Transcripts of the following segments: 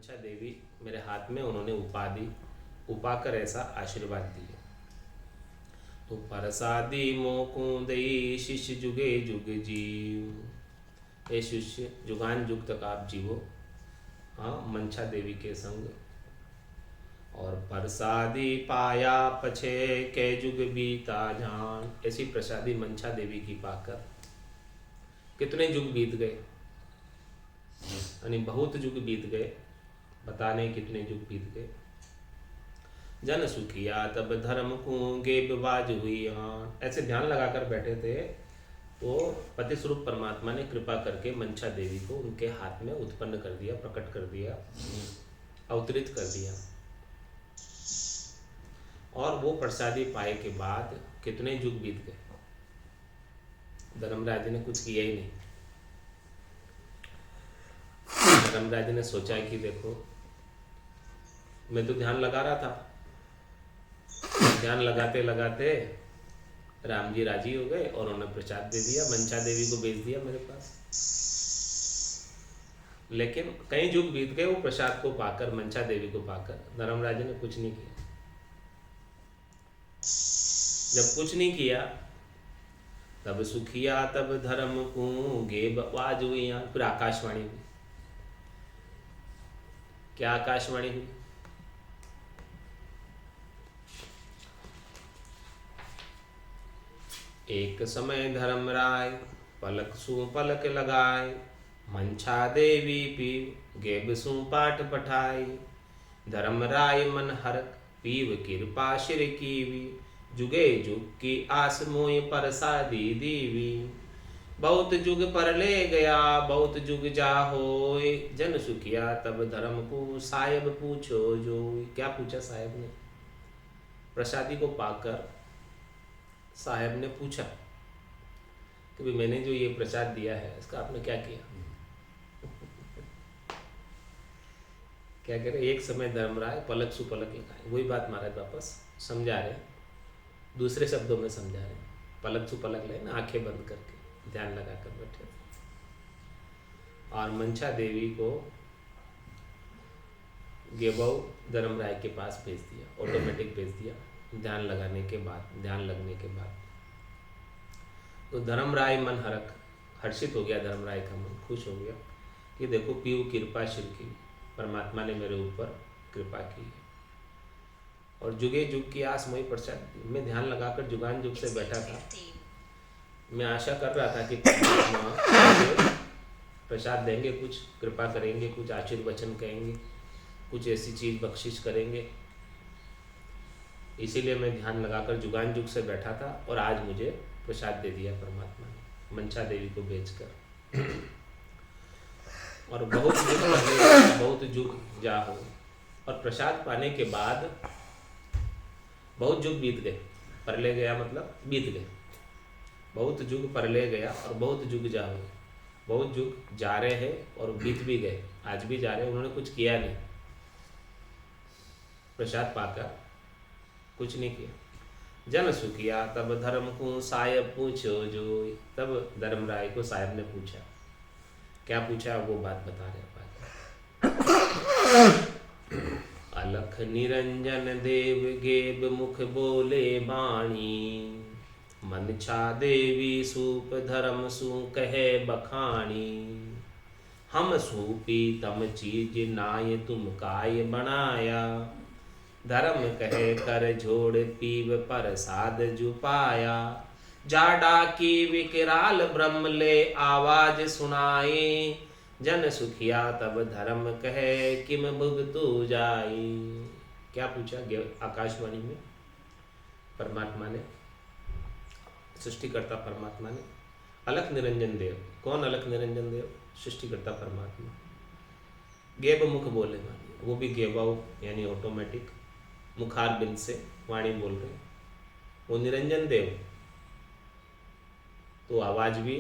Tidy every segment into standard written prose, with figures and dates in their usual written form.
मंचा देवी मेरे हाथ में उन्होंने उपाधि उपाकर ऐसा आशीर्वाद दिए। तो परसादी मोकू दई शिष्य जुगे जुग जीव। ए शिष्य जुगान जुग तक आप जीवो, हाँ, मंचा देवी के संग। और प्रसादी पाया पछे के जुग बीता जान। ऐसी प्रसादी मंचा देवी की पाकर कितने जुग बीत गए, यानी बहुत जुग बीत गए, बताने कितने जुग बीत गए। जन सुखिया तब धर्म को गेब बाज हुई आन। ऐसे ध्यान लगाकर बैठे थे तो पति स्वरूप परमात्मा ने कृपा करके मंचा देवी को उनके हाथ में उत्पन्न कर दिया, प्रकट कर दिया, अवतरित कर दिया। और वो प्रसादी पाए के बाद कितने युग बीत गए, धर्मराज ने कुछ किया ही नहीं। धर्मराज ने सोचा कि देखो, मैं तो ध्यान लगा रहा था, ध्यान लगाते लगाते राम जी राजी हो गए और उन्होंने प्रसाद दे दिया, मंचा देवी को भेज दिया मेरे पास। लेकिन कई युग बीत गए वो प्रसाद को पाकर, मंचा देवी को पाकर धर्मराज ने कुछ नहीं किया। जब कुछ नहीं किया तब सुखिया तब धर्म को गेब आवाज हुई। यहाँ फिर आकाशवाणी हुई। क्या आकाशवाणी हुई? एक समय धर्मराय पलक सु पलक लगाए, मंचा देवी पीव गेब सु पाठ पठाई। धर्मराय मन हरक पीव कृपा शिर कीवी, जुगे जुग की आस मोय परसादी दीवी। बहुत जुग पर ले गया बहुत जुग जा होय, जन सुखिया तब धर्म को साहेब पूछो जो। क्या पूछा साहेब ने? प्रसादी को पाकर साहेब ने पूछा कि भाई मैंने जो ये प्रसाद दिया है इसका आपने क्या किया? क्या कह रहे? एक समय धर्मराय पलक सु पलक लगाए। वही बात महाराज वापस समझा रहे, दूसरे शब्दों में समझा रहे। पलक सु पलक लगे ना, आंखें बंद करके ध्यान लगा कर बैठे थे। और मंचा देवी को गेबऊ धर्मराय के पास भेज दिया, ऑटोमेटिक भेज दिया, ध्यान लगाने के बाद, ध्यान लगने के बाद। तो धर्मराय मन हरक, हर्षित हो गया धर्मराय का मन, खुश हो गया कि देखो पीऊ कृपा शिर की, परमात्मा ने मेरे ऊपर कृपा की है। और जुगे जुग की आस मोई प्रसाद, मैं ध्यान लगाकर जुगान जुग से बैठा था। मैं आशा कर रहा था कि परमात्मा प्रसाद देंगे, कुछ कृपा करेंगे, कुछ आशीर्वचन कहेंगे, कुछ ऐसी चीज बख्शिश करेंगे। इसीलिए मैं ध्यान लगाकर जुगान जुग से बैठा था और आज मुझे प्रसाद दे दिया परमात्मा ने मंचा देवी को भेजकर। और बहुत जुग पहले बहुत जुग जा हो, और प्रसाद पाने के बाद बहुत जुग बीत गए। परले गया मतलब बीत गए। बहुत जुग परले गया और बहुत जुग जा हो। बहुत जुग जा रहे हैं और बीत भी गए, आज भी जा रहे हैं। उन्होंने कुछ किया नहीं, प्रसाद पाकर कुछ नहीं किया। जन सुखिया तब धर्म को साहेब पूछो जो। तब धर्मराय को साहेब ने पूछा। क्या पूछा वो बात बता रहे अलख निरंजन देव गेब मुख बोले बाणी, मंचा देवी सूप धर्म सु कहे बखानी। हम सूपी तम चीज नाय तुम काय बनाया, धर्म कहे कर जोड़ पीव प्रसाद जुपाया। जाडा की विकराल ब्रह्म ले आवाज सुनाए, जन सुखिया तब धर्म कहे किम भुगतु जाई। क्या पूछा आकाशवाणी में परमात्मा ने, सृष्टिकर्ता परमात्मा ने? अलख निरंजन देव। कौन अलख निरंजन देव? सृष्टिकर्ता परमात्मा। गेब मुख बोले वाणी, वो भी गेबाऊ यानी ऑटोमेटिक मुखार बिंद से वाणी बोल रहे। वो निरंजन देव तो आवाज भी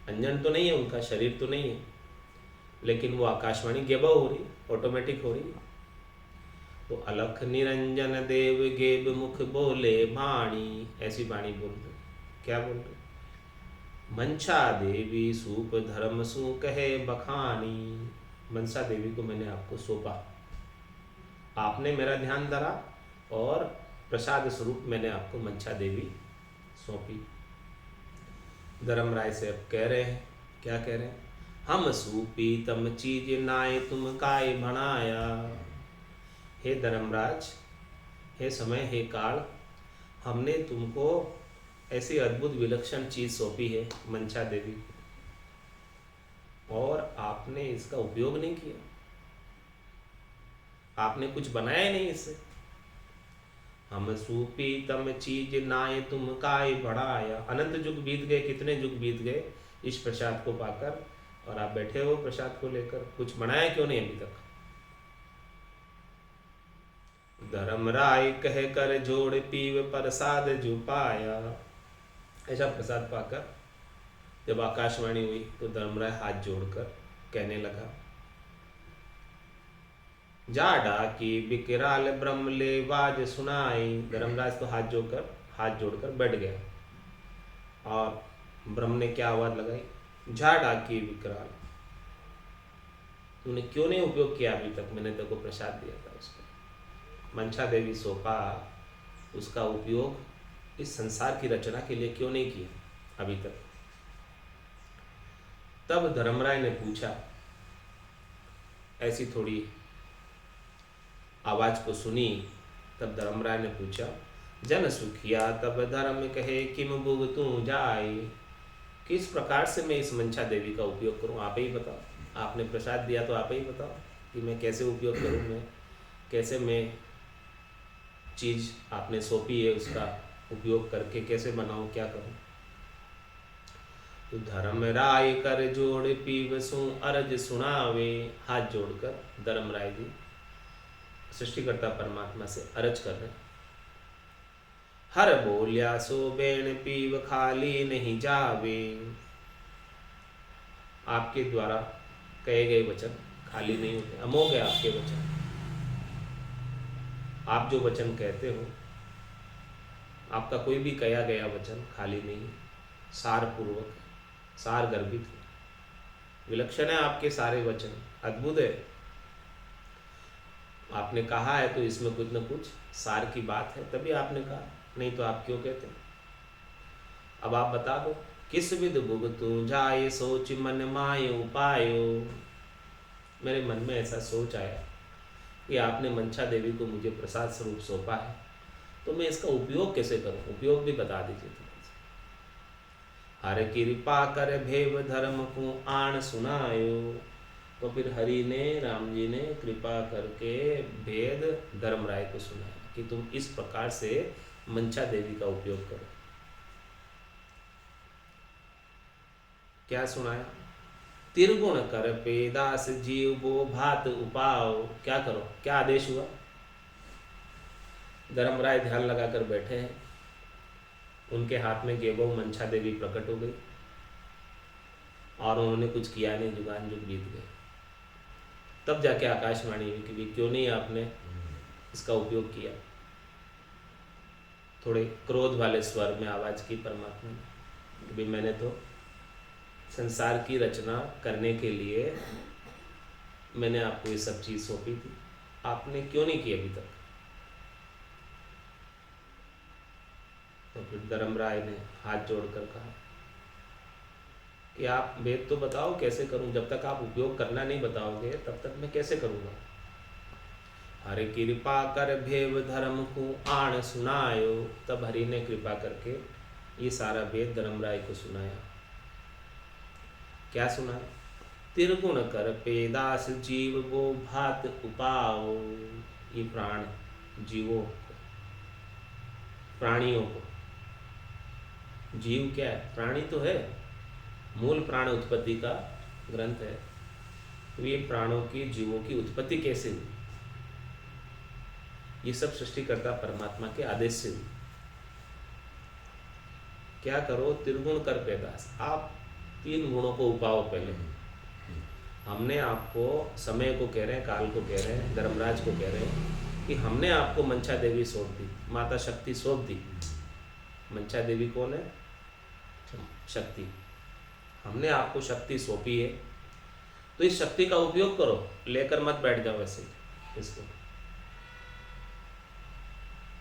अंजन तो नहीं है, उनका शरीर तो नहीं है, लेकिन वो आकाशवाणी गेबाऊ हो रही, ऑटोमेटिक हो रही। तो अलख निरंजन देव गेब मुख बोले वाणी, ऐसी वाणी बोल रहे। क्या बोल रहे? मंचा देवी सूप धर्म सु कहे बखानी। मनसा देवी को मैंने आपको सौंपा, आपने मेरा ध्यान धरा और प्रसाद स्वरूप मैंने आपको मनसा देवी सौंपी। धर्मराय से अब कह रहे हैं, क्या कह रहे हैं, हम सूपी तम चीज नाय तुम काय बनाया। हे धर्मराज, हे समय, हे काल, हमने तुमको ऐसी अद्भुत विलक्षण चीज सौंपी है मनसा देवी, और आपने इसका उपयोग नहीं किया, आपने कुछ बनाया ही नहीं इससे। हम सूपी तम चीज नाय तुम काय बढ़ाया। अनंत युग बीत गए, कितने युग बीत गए इस प्रसाद को पाकर, और आप बैठे हो प्रसाद को लेकर, कुछ बनाया क्यों नहीं अभी तक। धर्मराय कह कर जोड़ पीव प्रसाद जो पाया। ऐसा प्रसाद पाकर जब आकाशवाणी हुई तो धर्मराय हाथ जोड़कर कहने लगा, जाडा की विकराल ब्रह्म ले बाज सुनाई। धर्मराज तो हाथ जोड़कर बैठ गया, और ब्रह्म ने क्या आवाज लगाई, जाडा की विकराल, तूने क्यों नहीं उपयोग किया अभी तक, मैंने तेरे को प्रसाद दिया था उसका। मनसा देवी सौंपा, उसका उपयोग इस संसार की रचना के लिए क्यों नहीं किया अभी तक। तब धर्मराय ने पूछा, ऐसी थोड़ी आवाज को सुनी, तब धर्मराय ने पूछा, जन सुखिया तब धर्म कहे किम भुगतू जाए। किस प्रकार से मैं इस मनसा देवी का उपयोग करूं, आप ही बताओ। आपने प्रसाद दिया तो आप ही बताओ कि मैं कैसे उपयोग करूं, मैं कैसे, मैं चीज आपने सौंपी है उसका उपयोग करके कैसे बनाऊं, क्या करूं। तो धर्मराय कर जोड़ पीव सु अरज सुनावे। हाथ जोड़कर धर्मराय जी सृष्टिकर्ता परमात्मा से अरज कर रहे, हर बोलिया सो बेण पीव खाली नहीं जावे। आपके द्वारा कहे गए वचन खाली नहीं होते, अमोघ है आपके वचन। आप जो वचन कहते हो, आपका कोई भी कहा गया वचन खाली नहीं है, सार पूर्वक, सार गर्भित है, विलक्षण है आपके सारे वचन, अद्भुत है। आपने कहा है तो इसमें कुछ न कुछ सार की बात है, तभी आपने कहा, नहीं तो आप क्यों कहते। अब आप बता दो, किस विध भुगतू जाए सोच मन माय उपायो। मेरे मन में ऐसा सोच आया कि आपने मनसा देवी को मुझे प्रसाद स्वरूप सौंपा है, तो मैं इसका उपयोग कैसे करूं, उपयोग भी बता दीजिए थोड़ा सा। हर कृपा कर भेव धर्म को आण सुनायो। तो फिर हरि ने, राम जी ने कृपा करके भेद धर्मराय को सुनाया कि तुम इस प्रकार से मनसा देवी का उपयोग करो। क्या सुनाया, तिरगुण कर पेदास जीव बो भात उपाओ। क्या करो, क्या आदेश हुआ। धर्मराय ध्यान लगाकर बैठे हैं, उनके हाथ में गेबो मनसा देवी प्रकट हो गई, और उन्होंने कुछ किया नहीं, जुगान जुग बीत गए। तब जाके आकाशवाणी हुई कि क्यों नहीं आपने इसका उपयोग किया। थोड़े क्रोध वाले स्वर में आवाज की परमात्मा ने कि भाई मैंने तो संसार की रचना करने के लिए मैंने आपको ये सब चीज सौंपी थी, आपने क्यों नहीं की अभी तक। तो फिर धर्मराय ने हाथ जोड़कर कहा कि आप वेद तो बताओ कैसे करूं, जब तक आप उपयोग करना नहीं बताओगे तब तक मैं कैसे करूंगा। हरि कृपा कर भेव धर्म को आण सुनायो। तब हरि ने कृपा करके ये सारा वेद धर्मराय को सुनाया। क्या सुनाया, तिरगुण कर पेदास जीव वो भात उपाओ। ये प्राण जीवों को, प्राणियों को, जीव क्या है, प्राणी तो है, मूल प्राण उत्पत्ति का ग्रंथ है। तो ये प्राणों की, जीवों की उत्पत्ति कैसे हुई, ये सब सृष्टिकर्ता परमात्मा के आदेश से हुई। क्या करो, तिरगुण कर पैदास, आप 3 गुणों को उपाओ। पहले हमने आपको, समय को कह रहे हैं, काल को कह रहे हैं, धर्मराज को कह रहे हैं कि हमने आपको मनसा देवी सौंप दी, माता शक्ति सौंप दी। मनसा देवी कौन है, शक्ति। हमने आपको शक्ति सौंपी है, तो इस शक्ति का उपयोग करो, लेकर मत बैठ जाओ वैसे इसको।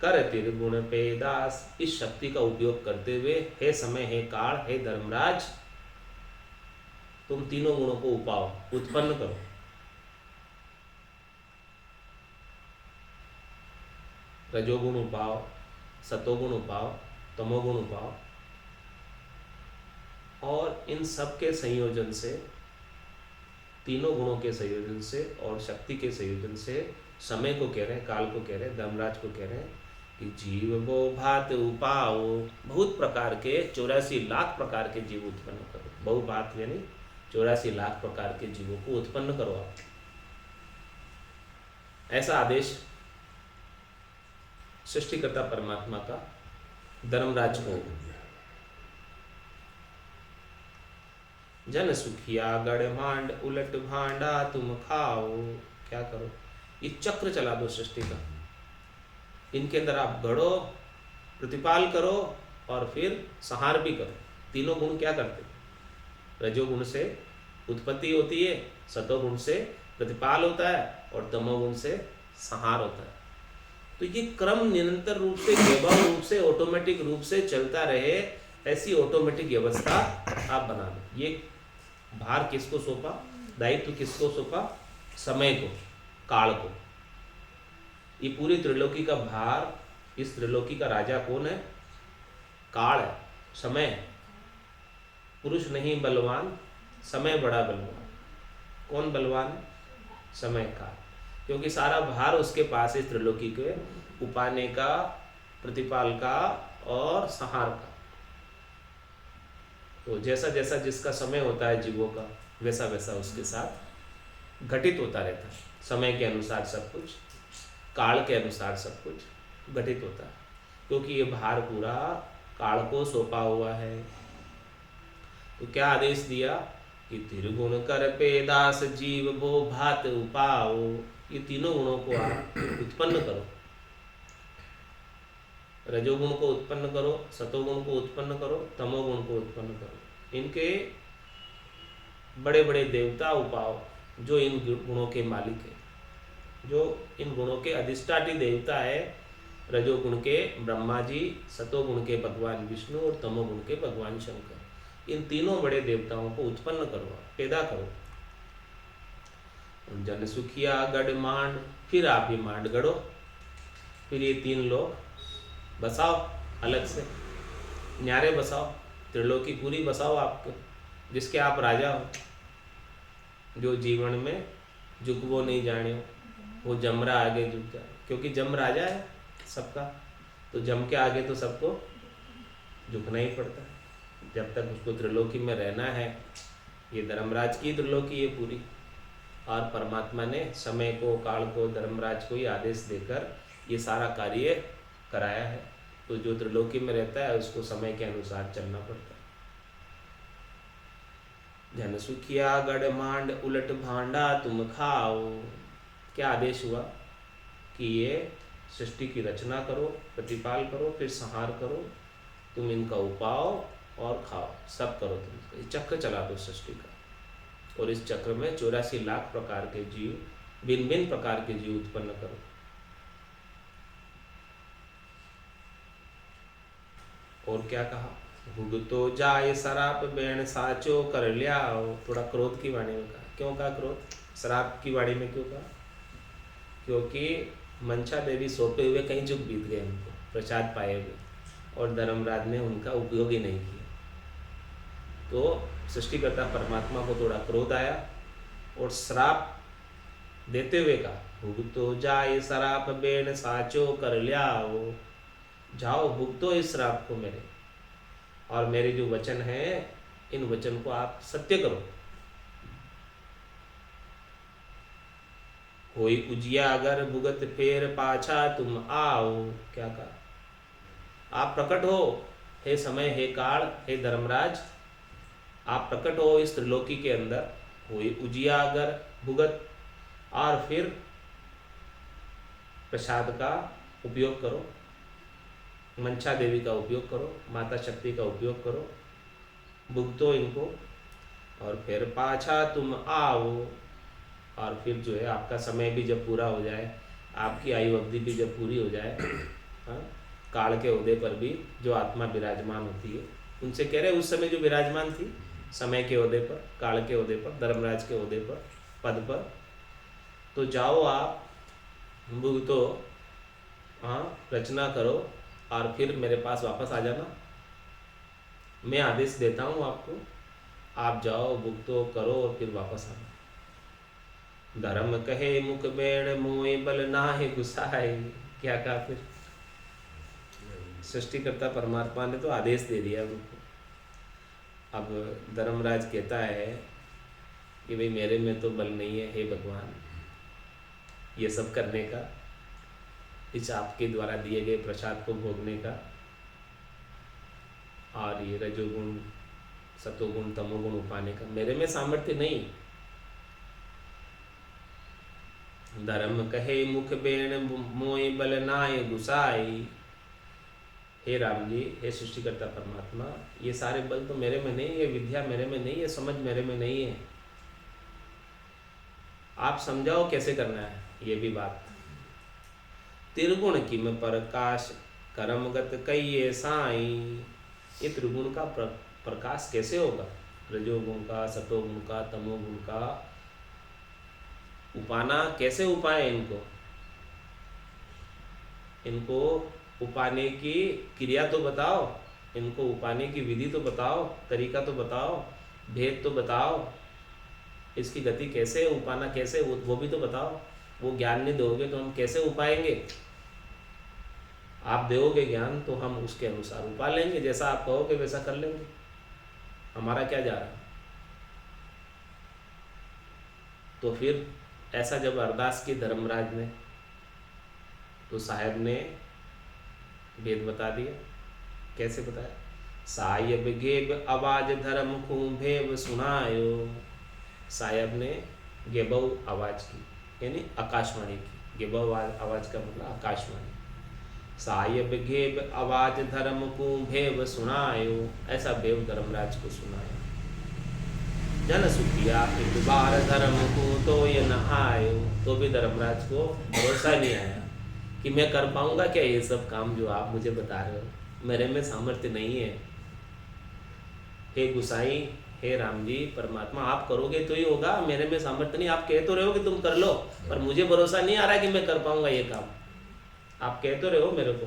कर त्रिगुण पे दास, इस शक्ति का उपयोग करते हुए हे समय, हे काल, हे धर्मराज, तुम तीनों गुणों को उपाओ, उत्पन्न करो। रजोगुण उपाओ, सतोगुण उपाओ, तमोगुण उपाओ, और इन सब के संयोजन से, तीनों गुणों के संयोजन से और शक्ति के संयोजन से समय को कह रहे हैं, काल को कह रहे हैं, धर्मराज को कह रहे हैं कि जीव वो भात उपाओ, बहुत प्रकार के 84 लाख प्रकार के जीव उत्पन्न करो। बहुभात यानी 84 लाख प्रकार के जीवों को उत्पन्न करो आप, ऐसा आदेश सृष्टिकर्ता परमात्मा का धर्मराज को। जन सुखिया गढ़ मांड, उलट भांडा तुम खाओ। क्या करो, ये चक्र चला दो सृष्टि का, इनके अंदर आप गढ़ो, प्रतिपाल करो और फिर संहार भी करो। तीनों गुण क्या करते, रजोगुण से उत्पत्ति होती है, सतोगुण से प्रतिपाल होता है और तमोगुण से संहार होता है। तो ये क्रम निरंतर रूप से, बेबाक रूप से, ऑटोमेटिक रूप से चलता रहे, ऐसी ऑटोमेटिक व्यवस्था आप बना दो। ये भार किसको सौंपा, दायित्व किसको सौंपा, समय को, काल को। ये पूरी त्रिलोकी का भार, इस त्रिलोकी का राजा कौन है, काल है, समय। पुरुष नहीं बलवान, समय बड़ा बलवान। कौन बलवान है, समय का, क्योंकि सारा भार उसके पास है, त्रिलोकी के उपाने का, प्रतिपाल का और संहार का। तो जैसा जैसा जिसका समय होता है जीवों का, वैसा वैसा उसके साथ घटित होता रहता है। समय के अनुसार सब कुछ, काल के अनुसार सब कुछ घटित होता है, क्योंकि ये भार पूरा काल को सौंपा हुआ है। तो क्या आदेश दिया कि त्रिगुण कर पे दास, जीव भो भात उपाओ। ये तीनों गुणों को आप उत्पन्न करो, रजोगुण को उत्पन्न करो, सतोगुण को उत्पन्न करो, तमोगुण को उत्पन्न करो। इनके बड़े बड़े देवता उपाओ, जो इन गुणों के मालिक है, जो इन गुणों के अधिष्ठात्री देवता है। रजोगुण के ब्रह्मा जी, सतोगुण के भगवान विष्णु और तमोगुण के भगवान शंकर। इन तीनों बड़े देवताओं को उत्पन्न करो, पैदा करो। जन सुखिया गढ़ मांड, फिर आप ये मांड गढ़ो, फिर ये तीन लोग बसाओ, अलग से न्यारे बसाओ, त्रिलोकी पूरी बसाओ आपके, जिसके आप राजा हो। जो जीवन में झुकवो नहीं जाने, वो जमरा आगे झुक जाए, क्योंकि जम राजा है सबका, तो जम के आगे तो सबको झुकना ही पड़ता है। जब तक उसको त्रिलोकी में रहना है, ये धर्मराज की त्रिलोकी है पूरी, और परमात्मा ने समय को, काल को, धर्मराज को ही आदेश देकर ये सारा कार्य कराया है। तो जो त्रिलोकी में रहता है उसको समय के अनुसार चलना पड़ता है। जन सुखिया गढ़ मांड, उलट भांडा तुम खाओ। क्या आदेश हुआ कि ये सृष्टि की रचना करो, प्रतिपाल करो, फिर संहार करो, तुम इनका उपाओ और खाओ, सब करो तुम। ये चक्र चला दो सृष्टि का, और इस चक्र में 84 लाख प्रकार के जीव, भिन्न भिन्न प्रकार के जीव उत्पन्न करो। और क्या कहा, भुगतो जाए सराप बैण साचो कर लियाओ। थोड़ा क्रोध की वाणी में कहा। क्यों कहा क्रोध, शराब की वाणी में क्यों कहा, क्योंकि मंशा देवी सौंपे हुए कहीं जुग बीत गए, उनको प्रसाद पाए हुए, और धर्मराज ने उनका उपयोग ही नहीं किया। तो सृष्टिकर्ता परमात्मा को थोड़ा क्रोध आया और श्राप देते हुए कहा, भुगतो जाए सराप बैण साचो कर लियाओ। जाओ भुगतो इस श्राप को मेरे, और मेरे जो वचन है, इन वचन को आप सत्य करो। कोई उजिया अगर भुगत फेर पाछा तुम आओ। क्या कहा, आप प्रकट हो, हे समय, हे काल, हे धर्मराज, आप प्रकट हो इस त्रिलोकी के अंदर। कोई उजिया अगर भुगत, और फिर प्रसाद का उपयोग करो, मंशा देवी का उपयोग करो, माता शक्ति का उपयोग करो, भुगतो इनको, और फिर पाछा तुम आओ। और फिर जो है आपका समय भी जब पूरा हो जाए, आपकी आयु अवधि भी जब पूरी हो जाए, हाँ, काल के ओहदे पर भी जो आत्मा विराजमान होती है, उनसे कह रहे उस समय जो विराजमान थी समय के ओहदे पर, काल के ओहदे पर, धर्मराज के ओहदे पर, पद पर, तो जाओ आप भुगतो, हाँ, रचना करो और फिर मेरे पास वापस आ जाना। मैं आदेश देता हूँ आपको, आप जाओ भुगतो करो और फिर वापस आना। धर्म कहे मुख बेण मोए बल नाहे गुसाए। क्या कहा फिर? सृष्टिकर्ता परमात्मा ने तो आदेश दे दिया उनको। अब धर्मराज कहता है कि भाई मेरे में तो बल नहीं है, हे भगवान, ये सब करने का, इस आपके द्वारा दिए गए प्रसाद को भोगने का, और ये रजोगुण सतोगुण तमोगुण उपाने का मेरे में सामर्थ्य नहीं। धर्म कहे मुख बेण मोए बल नाय गुसाई। हे राम जी, हे सृष्टिकर्ता परमात्मा, ये सारे बल तो मेरे में नहीं है, विद्या मेरे में नहीं है, समझ मेरे में नहीं है। आप समझाओ कैसे करना है ये भी बात। त्रिगुण किम प्रकाश कर्मगत कई साई। ये त्रिगुण का प्रकाश कैसे होगा? रजोगुण का, सतोगुण का, तमोगुण का उपाना कैसे उपाए इनको? इनको उपाने की क्रिया तो बताओ, इनको उपाने की विधि तो बताओ, तरीका तो बताओ, भेद तो बताओ, इसकी गति कैसे, उपाना कैसे, वो भी तो बताओ। वो ज्ञान नहीं दोगे तो हम कैसे उपाएंगे? आप दोगे ज्ञान तो हम उसके अनुसार उपा लेंगे, जैसा आप कहोगे वैसा कर लेंगे। हमारा क्या जा रहा है? तो फिर ऐसा जब अरदास की धर्मराज ने, तो साहब ने वेद बता दिया। कैसे बताया? सायब गेब आवाज धर्म को भेव सुनायो। साहब ने गेबव आवाज की, यानी आकाशवाणी की। गेबव आवाज का मतलब आकाशवाणी। सायब गेब आवाज धर्म को भेव सुनायो, ऐसा भेव धर्मराज को सुनाया। जन सुखिया एक बार धर्म को तो ये न आयो। तो भी धर्मराज को भरोसा नहीं आया कि मैं कर पाऊंगा क्या ये सब काम जो आप मुझे बता रहे हो, मेरे में सामर्थ्य नहीं है। हे गुसाई, हे राम जी परमात्मा, आप करोगे तो ही होगा, मेरे में सामर्थ्य नहीं। आप कह तो रहे हो कि तुम कर लो, पर मुझे भरोसा नहीं आ रहा कि मैं कर पाऊंगा ये काम। आप कह तो रहे हो मेरे को,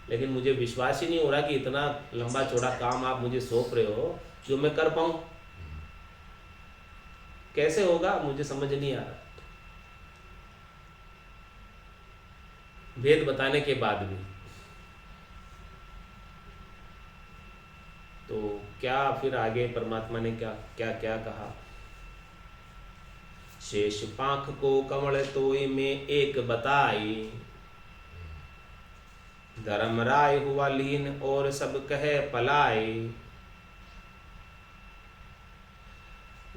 लेकिन मुझे विश्वास ही नहीं हो रहा कि इतना लंबा चौड़ा काम आप मुझे सौंप रहे हो जो मैं कर पाऊं। कैसे होगा मुझे समझ नहीं आ रहा। भेद बताने के बाद भी तो क्या फिर आगे परमात्मा ने क्या क्या क्या कहा? शेष पाख को कमल तोय में एक बताई। धर्मराय हुआ लीन और सब कहे पलाए।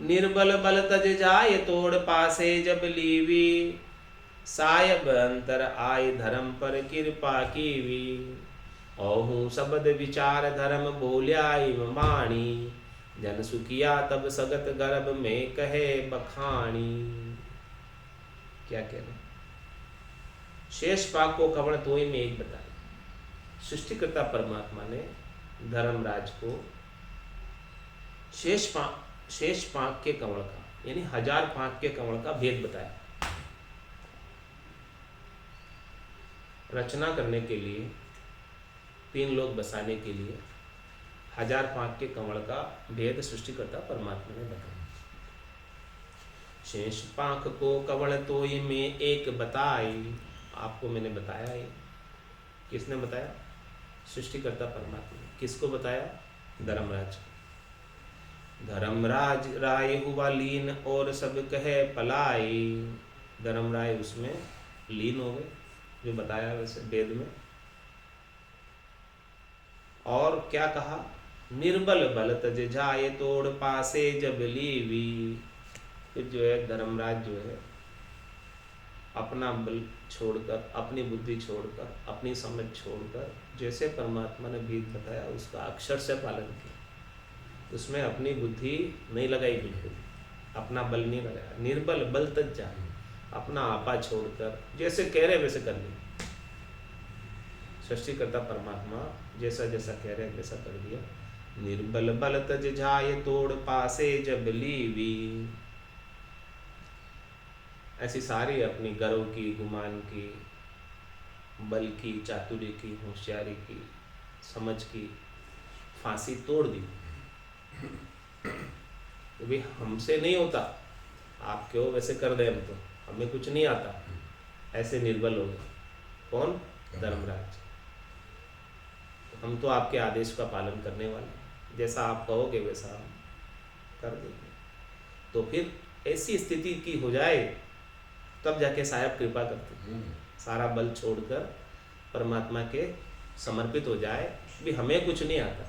निर्बल बल तज जाय तोड़ पासे जब लीवी। सायब अंतर आय धर्म पर कृपा कीवी। औहू शब्द विचार धर्म बोल्याई वाणी। जन सुखिया तब सगत गर्भ में कहे बखानी। क्या कह रहे? शेष पाक को कवण तोय में एक बताया। सृष्टिकर्ता परमात्मा ने धर्मराज को शेष पाक के कवण का, यानी 1000 पाक के कवण का भेद बताया। रचना करने के लिए, 3 लोग बसाने के लिए 1000 पाक के कमल का भेद सृष्टिकर्ता परमात्मा ने बताया। शेष पाक को कवल तोय में एक बताई। आपको मैंने बताया ही। किसने बताया? सृष्टिकर्ता परमात्मा ने। किसको बताया? धर्मराज। धर्मराज राय हुआ लीन और सब कहे पलाई। धर्मराय उसमें लीन हो गए, जो बताया वैसे वेद में। और क्या कहा? निर्बल बल तज जाए तोड़ पासे जब लीवी। फिर जो है धर्मराज जो है अपना बल छोड़कर, अपनी बुद्धि छोड़कर, अपनी समझ छोड़कर, जैसे परमात्मा ने भेद बताया उसका अक्षर से पालन किया। उसमें अपनी बुद्धि नहीं लगाई, बिल्कुल अपना बल नहीं लगाया। निर्बल बल तक जा, अपना आपा छोड़कर जैसे कह रहे वैसे कर ली। सृष्टिकर्ता परमात्मा जैसा जैसा कह रहे वैसा कर दिया। निर्बल बल तज जाय तोड़ पासे जब लीवी। ऐसी सारी अपनी गर्व की, गुमान की, बल की, चातुर्य की, होशियारी की, समझ की फांसी तोड़ दी। तो भाई हमसे नहीं होता, आप क्यों वैसे कर दे, हम तो हमें कुछ नहीं आता, ऐसे निर्बल हो गए। कौन? धर्मराज। हम तो आपके आदेश का पालन करने वाले, जैसा आप कहोगे वैसा हम कर देंगे। तो फिर ऐसी स्थिति की हो जाए तब जाके साहब कृपा करते, सारा बल छोड़कर परमात्मा के समर्पित हो जाए। भी हमें कुछ नहीं आता,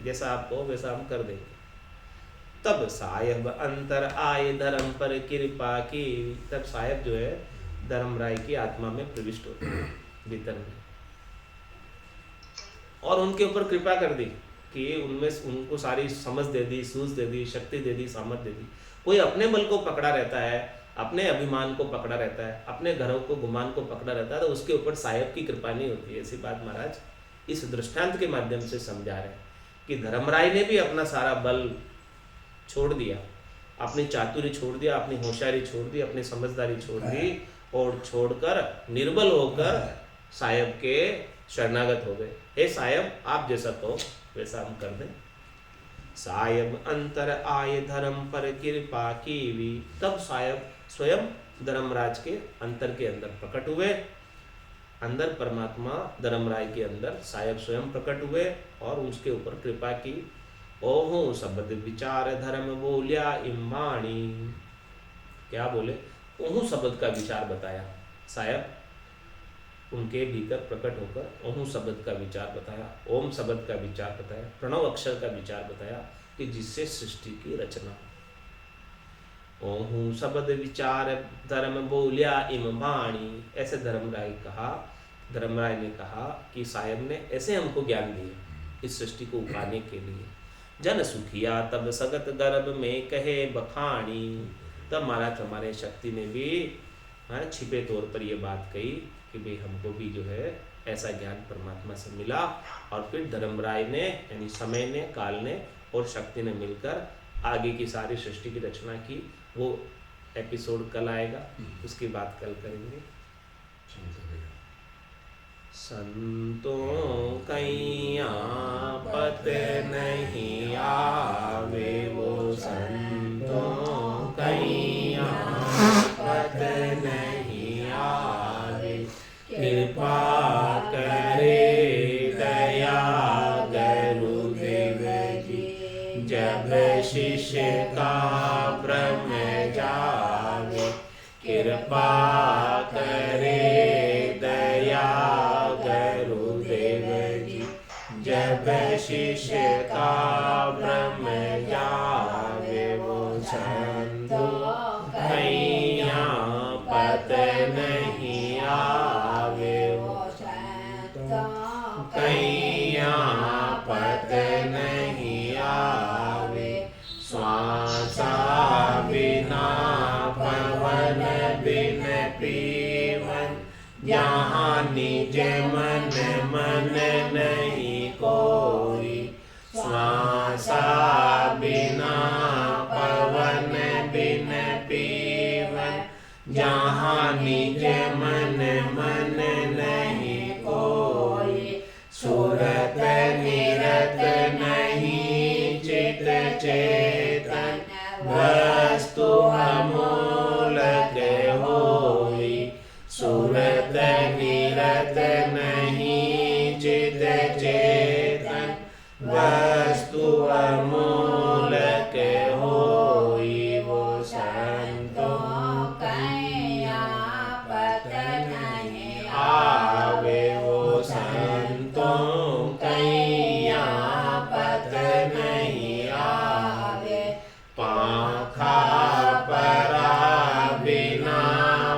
जैसा आप कहो वैसा हम कर देंगे। तब साहेब अंतर आए धर्म पर कृपा की। तब साहेब जो है धर्मराय की आत्मा में प्रविष्ट होते हैं भीतर में, और उनके ऊपर कृपा कर दी कि उनमें उनको सारी समझ दे दी, सूझ दे दी, शक्ति दे दी, सामर्थ्य दे दी। कोई अपने बल को पकड़ा रहता है, अपने अभिमान को पकड़ा रहता है, अपने घरों को गुमान को पकड़ा रहता है, तो उसके ऊपर साहेब की कृपा नहीं होती। ऐसी बात महाराज इस दृष्टांत के माध्यम से समझा रहे हैं कि धर्मराय ने भी अपना सारा बल छोड़ दिया, अपनी चातुर्य छोड़ दिया, अपनी होशियारी छोड़ दी, अपनी समझदारी छोड़ दी, और छोड़कर निर्बल होकर साहेब के शरणागत हो गए। हे साहेब आप जैसा कहो वैसा हम कर दें। साहेब अंतर आए धर्म पर कृपा कीवी। तब साहेब स्वयं धर्मराज के अंतर के अंदर प्रकट हुए। अंदर परमात्मा धर्मराय के अंदर साहेब स्वयं प्रकट हुए और उसके ऊपर कृपा की। ओहु शब्द विचार धर्म बोलिया इमाणी। क्या बोले? ओहु शब्द का विचार बताया। साहेब उनके भीतर प्रकट होकर ओहु शब्द का विचार बताया, ओम शब्द का विचार बताया, प्रणव अक्षर का विचार बताया कि जिससे सृष्टि की रचना। ओहु शब्द विचार धर्म बोलिया इम वाणी। ऐसे धर्मराय ने कहा कि साहेब ने ऐसे हमको ज्ञान दिया इस सृष्टि को उपाने के लिए। जन सुखिया तब सगत गर्भ में कहे बखानी। तब महाराज हमारे शक्ति ने भी छिपे तौर पर यह बात कही कि भाई हमको भी जो है ऐसा ज्ञान परमात्मा से मिला। और फिर धर्मराय ने यानी समय ने, काल ने और शक्ति ने मिलकर आगे की सारी सृष्टि की रचना की। वो एपिसोड कल आएगा, उसकी बात कल करेंगे। संतों कैया पत नहीं आवे, वो संतों कैया पत नहीं आवे। कृपा करे दया गुरुदेव जी, जब शिष्य का ब्रह्म जावे। कृपा करे दया गुरुदेव जी, जब शिष्य का ब्रह्म जावे। वो संतों कैया पत नहीं आवे, वो संतों कैया पत नहीं आवे। श्वासा बिना पवन बिन पीवन, जहाँ निज मन मन नहीं कोई। श्वासा बिना पवन बिन पीवन, जहाँ निज मन मन नहीं कोई। सुरत निरत नहीं चित चेतन, वस्तु अमूलक होई। सुरत निरत नहीं चित चेतन, वस्तु अमूलक होई। वो संतों कैया पत नहीं आवे, वो संतों कैया पत नहीं आवे। पाखा परा बिना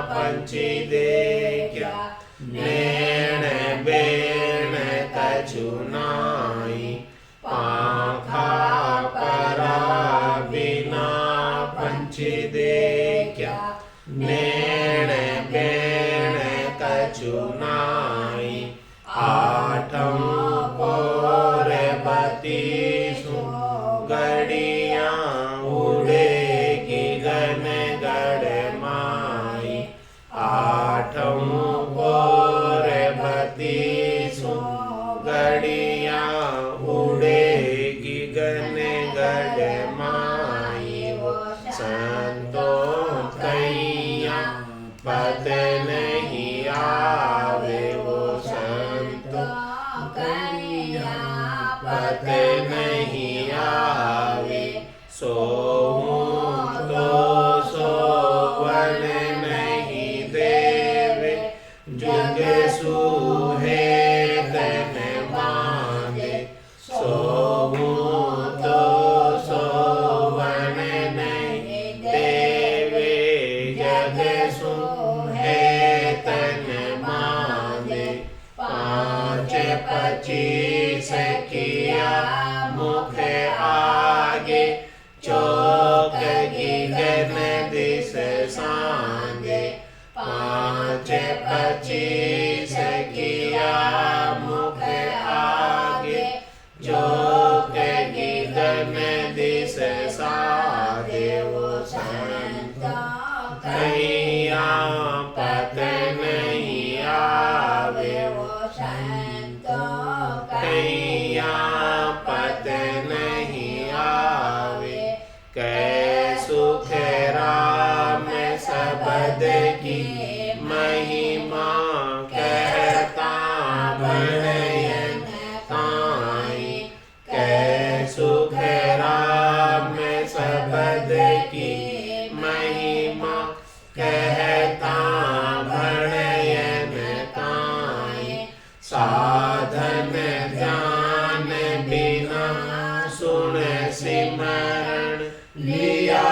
पंछी देखा, नैण बेण कछु नाई। पाखा कछु आठम और 32 गड़ियाँ उड़ेगी गन गड़माई। आठम और 32 गड़ियाँ उड़ेगी गन गड़माई। संतों कैया पत नहीं आवे, वो संतों कैया पत नहीं आवे। सोऊं तो सोवन नहीं देवे, जुग सूहे तन बांधे। सोऊं तो सोवन नहीं देवे, जग सूहे तन बांधे। 5-25 किया मुख आगे, चौक गगन दिस सांगे। 5-25 किया मुख आगे, चौक गगन दिस सांगे। वो संतों कैया पत नहीं आवे, वो संतों कैया पत नहीं आवे। कै सुख राम सबद की महिमा, कहता भणयन ताई। कै सुख राम सबद की महिमा, कहता भणयन ताई। साधन ध्यान बिना सुन सिमरण, लिया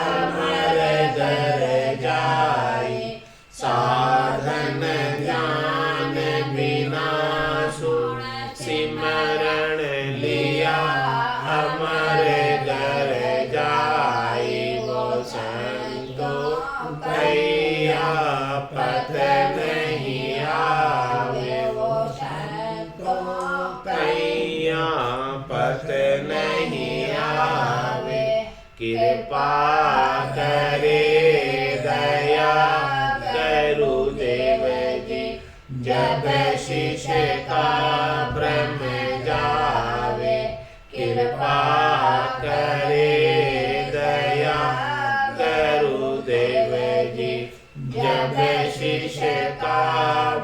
अमर दर जाई। साधन ध्यान बिना सुन सिमरण, लिया अमर दर जाई। वो संतों कैया पत नहीं आवे, वो संतों कैया पत नहीं आवे। कृपा करे दया करु देव जी, जब शिष्य का भ्रम जावे। कृपा करे दया करु देव जी, जब शिष्य का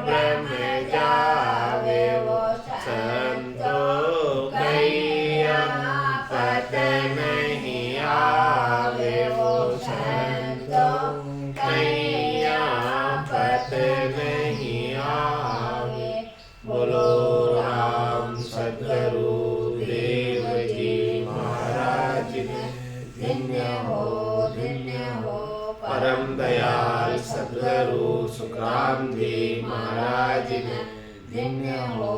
भ्रम जावे। वो संतों कैया पत नहीं आवे, वो संतों कैया पत नहीं आवे। बोलो राम सद्गुरु देव जी महाराज ने धन्य हो परम दयाल सद्गुरु सुखराम जी महाराज ने धन्य हो।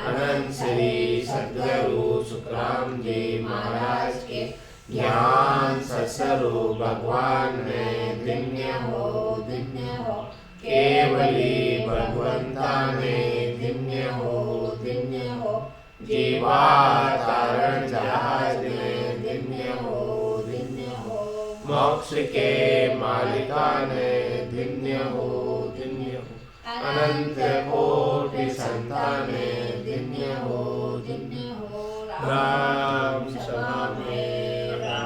अनंत श्री सद्गुरु सुखराम जी महाराज के ज्ञान सत्स्वरूप भगवान ने धन्य हो। केवली भगवंता ने धन्य हो। जीवा तारण जहाज में धन्य हो। मोक्ष के मालिका ने धन्य हो। अनंत कोटि संतान धन्य हो।